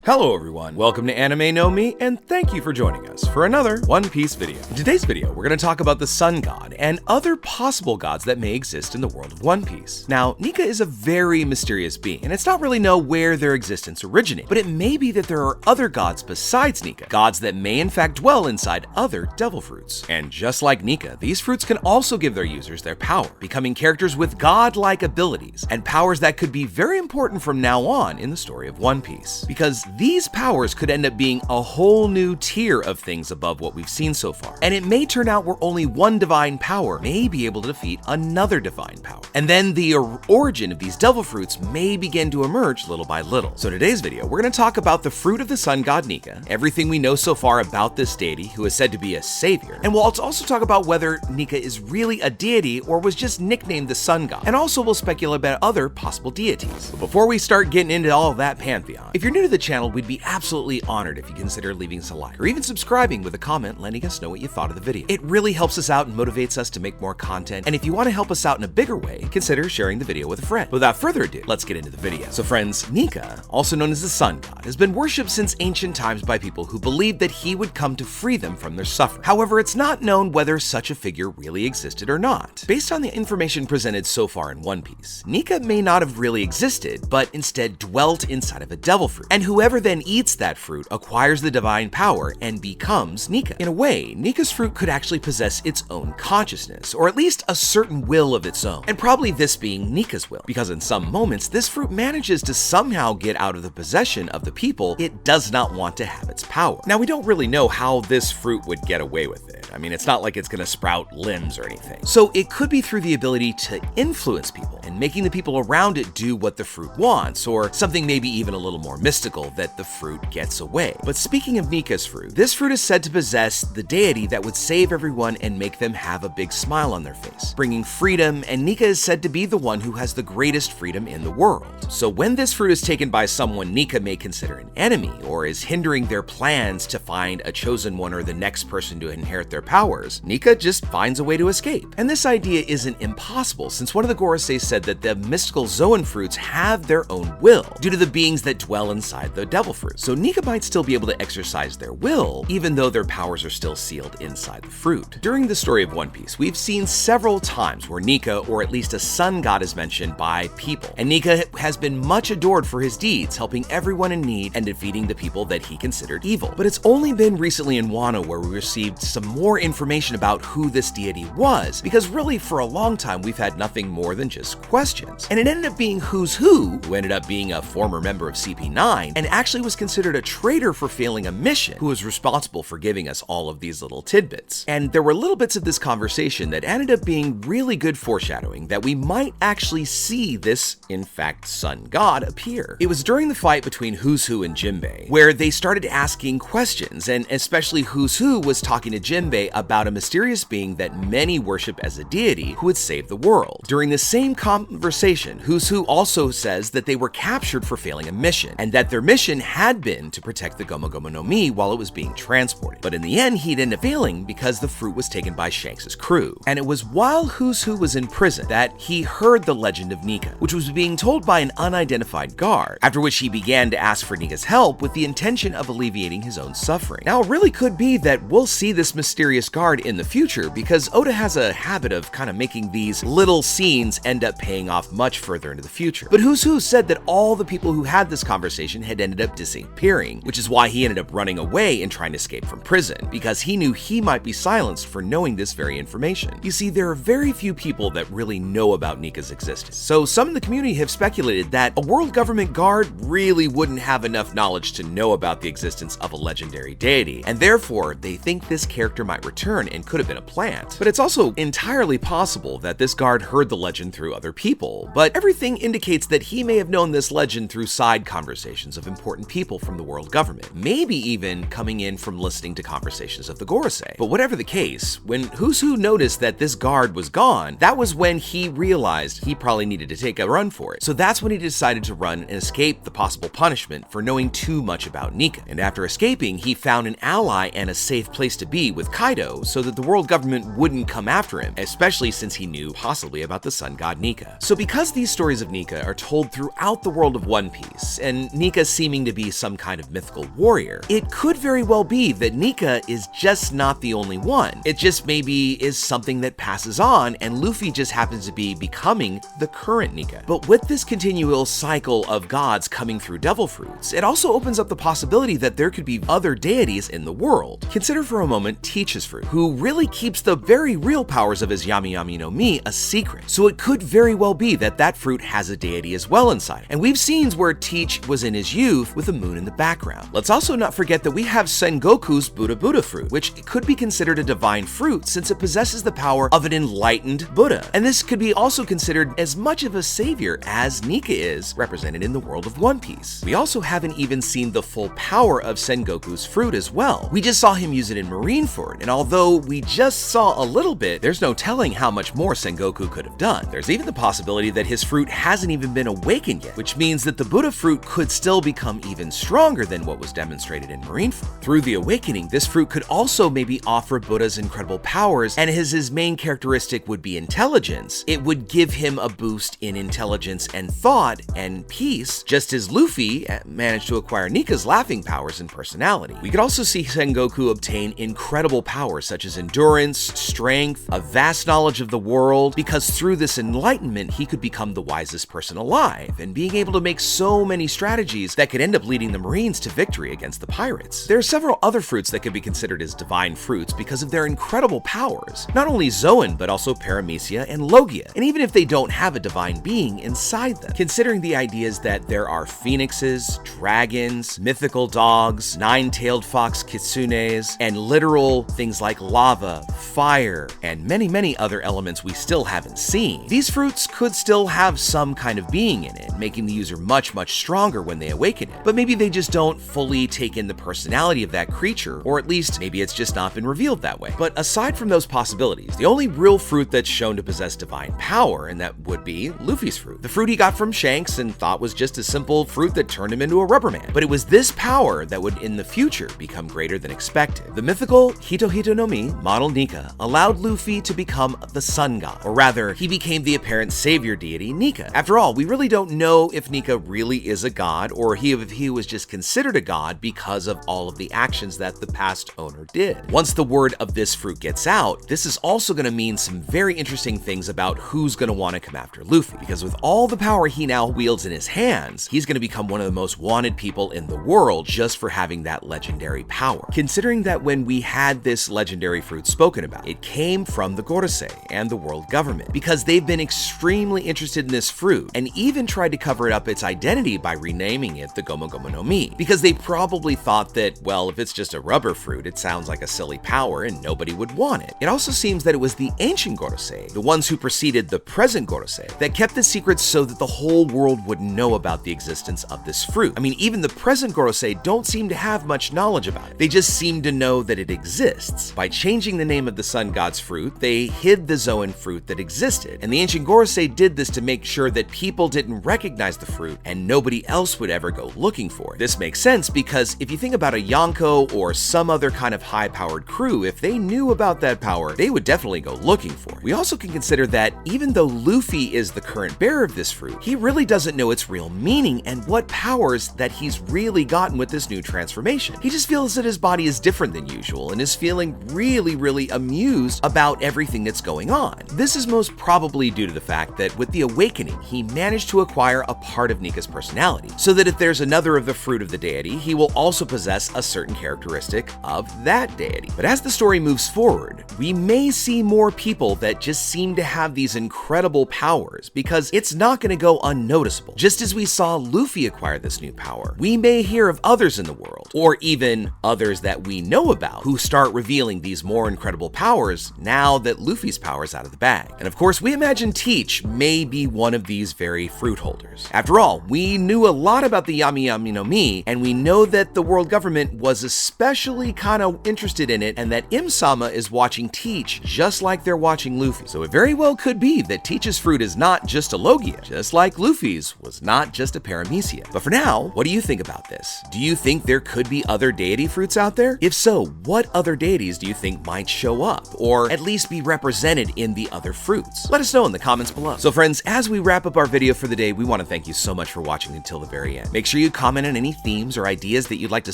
Hello everyone, welcome to Anime No Mi, and thank you for joining us for another One Piece video. In today's video, we're going to talk about the Sun God and other possible gods that may exist in the world of One Piece. Now, Nika is a very mysterious being, and it's not really known where their existence originated, but it may be that there are other gods besides Nika, gods that may in fact dwell inside other devil fruits. And just like Nika, these fruits can also give their users their power, becoming characters with god-like abilities, and powers that could be very important from now on in the story of One Piece. Because these powers could end up being a whole new tier of things above what we've seen so far. And it may turn out where only one divine power may be able to defeat another divine power. And then the origin of these devil fruits may begin to emerge little by little. So in today's video, we're going to talk about the fruit of the sun god Nika, everything we know so far about this deity who is said to be a savior, and we'll also talk about whether Nika is really a deity or was just nicknamed the sun god. And also we'll speculate about other possible deities. But before we start getting into all of that pantheon, if you're new to the channel, we'd be absolutely honored if you consider leaving us a like or even subscribing with a comment letting us know what you thought of the video. It really helps us out and motivates us to make more content, and if you want to help us out in a bigger way, consider sharing the video with a friend. Without further ado, let's get into the video. So friends, Nika, also known as the sun god, has been worshipped since ancient times by people who believed that he would come to free them from their suffering. However, it's not known whether such a figure really existed or not. Based on the information presented so far in One Piece, Nika may not have really existed, but instead dwelt inside of a devil fruit, and whoever then eats that fruit acquires the divine power and becomes Nika. In a way, Nika's fruit could actually possess its own consciousness, or at least a certain will of its own, and probably this being Nika's will, because in some moments this fruit manages to somehow get out of the possession of the people it does not want to have its power. Now, we don't really know how this fruit would get away with it. I mean, it's not like it's gonna sprout limbs or anything. So it could be through the ability to influence people and making the people around it do what the fruit wants, or something maybe even a little more mystical that the fruit gets away. But speaking of Nika's fruit, this fruit is said to possess the deity that would save everyone and make them have a big smile on their face, bringing freedom, and Nika is said to be the one who has the greatest freedom in the world. So when this fruit is taken by someone Nika may consider an enemy, or is hindering their plans to find a chosen one or the next person to inherit their powers, Nika just finds a way to escape. And this idea isn't impossible, since one of the Gorosei said that the mystical Zoan fruits have their own will, due to the beings that dwell inside the devil fruit. So Nika might still be able to exercise their will, even though their powers are still sealed inside the fruit. During the story of One Piece, we've seen several times where Nika, or at least a sun god, is mentioned by people. And Nika has been much adored for his deeds, helping everyone in need and defeating the people that he considered evil. But it's only been recently in Wano where we received some more information about who this deity was, because really for a long time we've had nothing more than just questions. And it ended up being Who's Who ended up being a former member of CP9 and actually was considered a traitor for failing a mission, who was responsible for giving us all of these little tidbits. And there were little bits of this conversation that ended up being really good foreshadowing that we might actually see this, in fact, sun god appear. It was during the fight between Who's Who and Jinbei where they started asking questions, and especially Who's Who was talking to Jinbei about a mysterious being that many worship as a deity who would save the world. During the same conversation, Who's Who also says that they were captured for failing a mission, and that their mission had been to protect the Gomu Gomu no Mi while it was being transported. But in the end, he'd end up failing because the fruit was taken by Shanks' crew. And it was while Who's Who was in prison that he heard the legend of Nika, which was being told by an unidentified guard, after which he began to ask for Nika's help with the intention of alleviating his own suffering. Now, it really could be that we'll see this mysterious guard in the future, because Oda has a habit of kind of making these little scenes end up paying off much further into the future. But Who's Who said that all the people who had this conversation had ended up disappearing, which is why he ended up running away and trying to escape from prison, because he knew he might be silenced for knowing this very information. You see, there are very few people that really know about Nika's existence, so some in the community have speculated that a world government guard really wouldn't have enough knowledge to know about the existence of a legendary deity, and therefore they think this character might return and could have been a plant. But it's also entirely possible that this guard heard the legend through other people, but everything indicates that he may have known this legend through side conversations of important people from the world government, maybe even coming in from listening to conversations of the Gorosei. But whatever the case, when Who's Who noticed that this guard was gone, that was when he realized he probably needed to take a run for it. So that's when he decided to run and escape the possible punishment for knowing too much about Nika. And after escaping, he found an ally and a safe place to be with Kaido so that the world government wouldn't come after him, especially since he knew possibly about the sun god Nika. So because these stories of Nika are told throughout the world of One Piece, and Nika seemingly claiming to be some kind of mythical warrior, it could very well be that Nika is just not the only one. It just maybe is something that passes on, and Luffy just happens to be becoming the current Nika. But with this continual cycle of gods coming through devil fruits, it also opens up the possibility that there could be other deities in the world. Consider for a moment Teach's fruit, who really keeps the very real powers of his Yami Yami no Mi a secret. So it could very well be that that fruit has a deity as well inside. And we've seen where Teach was in his youth with the moon in the background. Let's also not forget that we have Sengoku's Buddha fruit, which could be considered a divine fruit since it possesses the power of an enlightened Buddha. And this could be also considered as much of a savior as Nika is represented in the world of One Piece. We also haven't even seen the full power of Sengoku's fruit as well. We just saw him use it in Marineford, and although we just saw a little bit, there's no telling how much more Sengoku could have done. There's even the possibility that his fruit hasn't even been awakened yet, which means that the Buddha fruit could still become even stronger than what was demonstrated in Marineford. Through the awakening, this fruit could also maybe offer Buddha's incredible powers, and as his main characteristic would be intelligence, it would give him a boost in intelligence and thought and peace, just as Luffy managed to acquire Nika's laughing powers and personality. We could also see Sengoku obtain incredible powers such as endurance, strength, a vast knowledge of the world, because through this enlightenment, he could become the wisest person alive, and being able to make so many strategies that could end up leading the Marines to victory against the pirates. There are several other fruits that could be considered as divine fruits because of their incredible powers. Not only Zoan, but also Paramecia and Logia, and even if they don't have a divine being inside them. Considering the ideas that there are phoenixes, dragons, mythical dogs, nine-tailed fox kitsunes, and literal things like lava, fire, and many other elements we still haven't seen, these fruits could still have some kind of being in it, making the user much stronger when they awaken it. But maybe they just don't fully take in the personality of that creature, or at least maybe it's just not been revealed that way. But aside from those possibilities, the only real fruit that's shown to possess divine power, and that would be Luffy's fruit. The fruit he got from Shanks and thought was just a simple fruit that turned him into a rubber man. But it was this power that would in the future become greater than expected. The mythical Hito no Mi, model Nika, allowed Luffy to become the sun god, or rather, he became the apparent savior deity Nika. After all, we really don't know if Nika really is a god, or if he was just considered a god because of all of the actions that the past owner did. Once the word of this fruit gets out, this is also going to mean some very interesting things about who's going to want to come after Luffy, because with all the power he now wields in his hands, he's going to become one of the most wanted people in the world just for having that legendary power. Considering that when we had this legendary fruit spoken about, it came from the Gorosei and the world government, because they've been extremely interested in this fruit and even tried to cover up its identity by renaming it the Gomu Gomu no Mi, because they probably thought that, well, if it's just a rubber fruit, it sounds like a silly power and nobody would want it. It also seems that it was the ancient Gorosei, the ones who preceded the present Gorosei, that kept the secret so that the whole world would know about the existence of this fruit. I mean, even the present Gorosei don't seem to have much knowledge about it. They just seem to know that it exists. By changing the name of the sun god's fruit, they hid the Zoan fruit that existed, and the ancient Gorosei did this to make sure that people didn't recognize the fruit and nobody else would ever go looking for it. This makes sense because if you think about a Yonko or some other kind of high-powered crew, if they knew about that power, they would definitely go looking for it. We also can consider that even though Luffy is the current bearer of this fruit, he really doesn't know its real meaning and what powers that he's really gotten with this new transformation. He just feels that his body is different than usual and is feeling really amused about everything that's going on. This is most probably due to the fact that with the awakening, he managed to acquire a part of Nika's personality, so that if there's another of the fruit of the deity, he will also possess a certain characteristic of that deity. But as the story moves forward, we may see more people that just seem to have these incredible powers, because it's not going to go unnoticeable. Just as we saw Luffy acquire this new power, we may hear of others in the world, or even others that we know about, who start revealing these more incredible powers now that Luffy's power's out of the bag. And of course, we imagine Teach may be one of these very fruit holders. After all, we knew a lot about the Yami Yami no Mi, and we know that the world government was especially kind of interested in it, and that Im-sama is watching Teach just like they're watching Luffy. So it very well could be that Teach's fruit is not just a Logia, just like Luffy's was not just a Paramecia. But for now, what do you think about this? Do you think there could be other deity fruits out there? If so, what other deities do you think might show up, or at least be represented in the other fruits? Let us know in the comments below. So friends, as we wrap up our video for the day, we want to thank you so much for watching until the very end. Make sure you you comment on any themes or ideas that you'd like to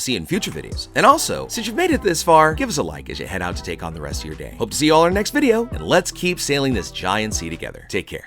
see in future videos. And also, since you've made it this far, give us a like as you head out to take on the rest of your day. Hope to see you all in our next video, and let's keep sailing this giant sea together. Take care.